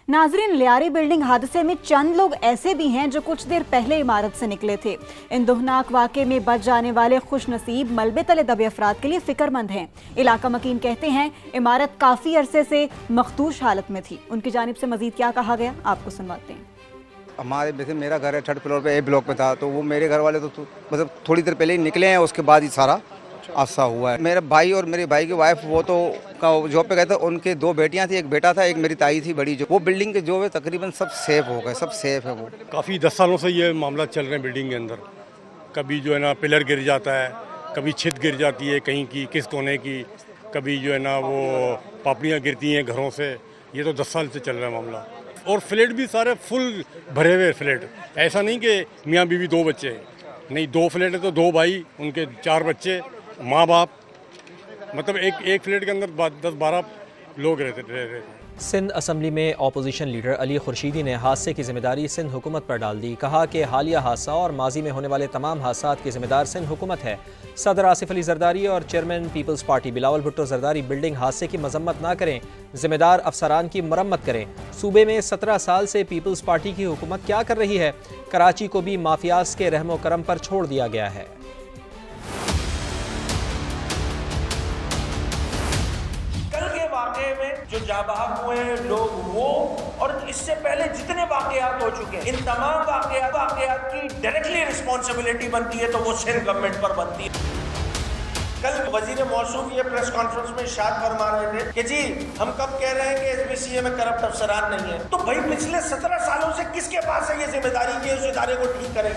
नाजरीन, लियारी बिल्डिंग हादसे में चंद लोग ऐसे भी हैं जो कुछ देर पहले इमारत से निकले थे। इन दुखनाक वाक़े में बच जाने वाले खुशनसीब मलबे तले दबे अफराद के लिए फिक्रमंद हैं। इलाका मकीन कहते हैं इमारत काफ़ी अरसे से मखदूश हालत में थी। उनकी जानिब से मजीद क्या कहा गया, आपको सुनवाते हैं। हमारे वैसे मेरा घर है 3rd फ्लोर पे, ए ब्लॉक पे था, तो वो मेरे घर वाले तो मतलब थोड़ी देर पहले ही निकले हैं, उसके बाद ही सारा हादसा हुआ है। मेरा भाई और मेरे भाई की वाइफ वो तो जॉब पे गए थे, उनके 2 बेटियां थी, एक बेटा था, एक मेरी ताई थी बड़ी। जो वो बिल्डिंग के जो है तकरीबन सब सेफ हो गए, सब सेफ है। वो काफ़ी 10 सालों से ये मामला चल रहे हैं बिल्डिंग के अंदर। कभी जो है ना पिलर गिर जाता है, कभी छत गिर जाती है कहीं की, किस कोने की, कभी जो है ना वो पापड़ियाँ गिरती हैं घरों से। ये तो 10 साल से चल रहा है मामला। और फ्लैट भी सारे फुल भरे हुए फ्लैट, ऐसा नहीं कि मियाँ बीवी 2 बच्चे हैं, नहीं 2 फ्लैट है तो 2 भाई, उनके 4 बच्चे, माँ बाप, मतलब एक फ्लैट के अंदर 10-12 लोग रहते थे। सिंध असम्बली में अपोजिशन लीडर अली खुर्शीदी ने हादसे की जिम्मेदारी सिंध हुकूमत पर डाल दी। कहा कि हालिया हादसा और माजी में होने वाले तमाम हादसात की जिम्मेदार सिंध हुकूमत है। सदर आसिफ अली जरदारी और chairman Peoples Party Bilawal Bhutto Zardari building हादसे की मजम्मत ना करें, जिम्मेदार अफसरान की मरम्मत करें। सूबे में 17 साल से पीपल्स पार्टी की हुकूमत क्या कर रही है? कराची को भी माफियाज के रहमो करम पर छोड़ दिया गया है। वाक़े में जो जाबाज हुए लोग वो और इससे पहले जितने वाक़यात हो चुके हैं, इन तमाम वाक़यात की डायरेक्टली रिस्पॉन्सिबिलिटी बनती है तो वो सिर्फ गवर्नमेंट पर बनती है। कल वजीर मौसूम ये प्रेस कॉन्फ्रेंस में इरशाद फरमा रहे थे कि जी हम कब कह रहे हैं कि SBCA में करप्ट अफसरान नहीं है, तो भाई पिछले 17 सालों से किसके पास है ये जिम्मेदारी कि उस इदारे को ठीक करें।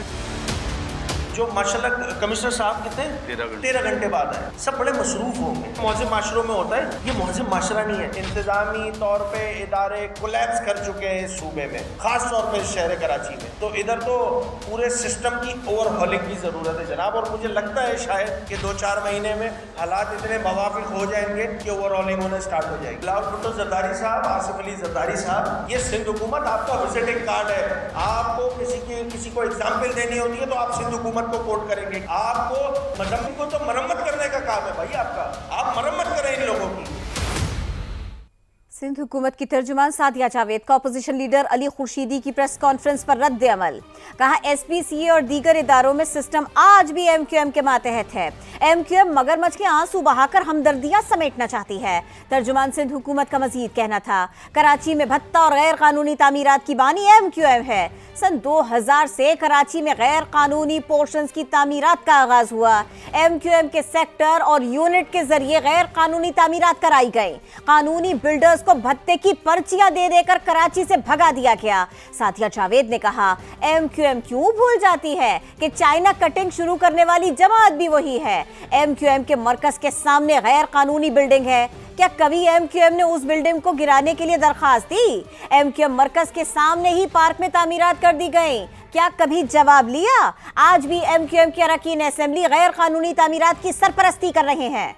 जो माशाल्लाह कमिश्नर साहब कहते हैं 13 घंटे बाद आए, सब बड़े मसरूफ होंगे। मौज़े माशरों में होता है, ये मौज़े माशरा नहीं है। इंतजामी तौर पे इदारे कोलैप्स कर चुके हैं सूबे में, खास तौर पे शहर कराची में। तो इधर तो पूरे सिस्टम की ओवरहॉलिंग की ज़रूरत है जनाब, और मुझे लगता है शायद कि 2-4 महीने में हालात इतने मवाफिक हो जाएंगे कि ओवरहॉलिंग होना स्टार्ट हो जाएगी। बिलावल भुट्टो जरदारी साहब, आसिफ अली जरदारी साहब, ये सिंध हुकूमत आपका विजिटिंग कार्ड है। आपको किसी को एग्जाम्पल देनी होती है तो आप सिंध हुकूमत को कोट करेंगे। आपको मरम्मत को तो मरम्मत करने का काम है भाई आपका, आप मरम्मत करें इन लोगों की। सिंध हुकूमत की तर्जुमान सादिया जावेद का अपोजिशन लीडर अली खुर्शीदी की प्रेस कॉन्फ्रेंस पर रद्द अमल। कहा SBCA और दीगर इदारों में सिस्टम आज भी MQM के मातहत है। MQM मगरमच्छ के आंसू बहाकर हमदर्दियां समेटना चाहती है। तर्जुमान सिंध हुकूमत का मजीद कहना था कराची में भत्ता और गैर कानूनी तामीरात की बानी MQM है। सन 2000 से कराची में गैर कानूनी पोर्शंस की तामीरात का आगाज हुआ। MQM के सेक्टर और यूनिट के जरिए गैर कानूनी तामीरात कराई गई। कानूनी बिल्डर्स को भत्ते की पर्चियां दे देकर कराची से भगा दिया गया। सादिया जावेद ने कहा MQM क्यों भूल जाती है कि चाइना कटिंग शुरू करने वाली जमात भी वही है। MQM के मरकज के सामने गैर कानूनी बिल्डिंग है। क्या कभी MQM ने उस बिल्डिंग को गिराने के लिए दरखास्त दी? MQM मरकज के सामने ही पार्क में तामीरात कर दी गई, क्या कभी जवाब लिया? आज भी MQM के अरकान असेंबली गैर कानूनी तामीरात की सरपरस्ती कर रहे हैं।